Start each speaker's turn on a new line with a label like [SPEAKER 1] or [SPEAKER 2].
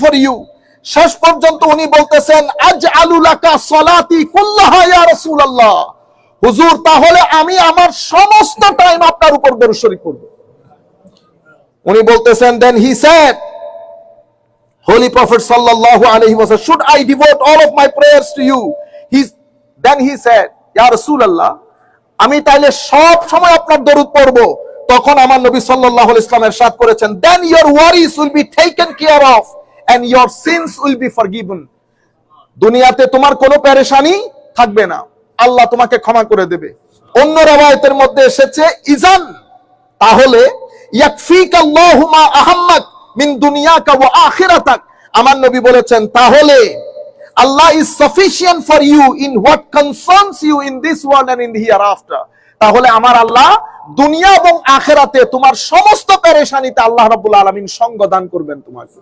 [SPEAKER 1] For you. শেষ পর্যন্ত উনি বলতেছেন আজআলু লাকা সালাতি কুল্লাহা ইয়া রাসূলুল্লাহ, হুজুর তাহলে আমি আমার সমস্ত টাইম আপনার উপর দরুদ শরীফ পড়ব। উনি বলতেছেন, then he said, Holy Prophet sallallahu alaihi wasallam, should I devote all of my prayers to you? Then he said, Ya Rasulullah, আমি তাইলে সব সময় আপনার দরুদ পড়ব। তখন আমার নবী সাল্লাল্লাহু আলাইহি ওয়াসাল্লাম ইরশাদ করেছেন, then your worries will be taken care of and your sins will be forgiven. দুনিয়াতে তোমার কোনো পেরেশানি থাকবে না, আল্লাহ তোমাকে ক্ষমা করে দেবে। অন্য রওয়ায়াতের মধ্যে এসেছে ইজান, তাহলে ইয়াকফিকাল্লাহু মা আহাম্মাক মিন দুনিয়াকা ওয়া আখিরাতাক, আমার নবী বলেছেন তাহলে Allah is sufficient for you in what concerns you in this world and in the hereafter. তাহলে আমার আল্লাহ দুনিয়া এবং আখিরাতে তোমার সমস্ত পেরেশানিতে আল্লাহ রাব্বুল আলামিন সঙ্গ দান করবেন তোমাকে।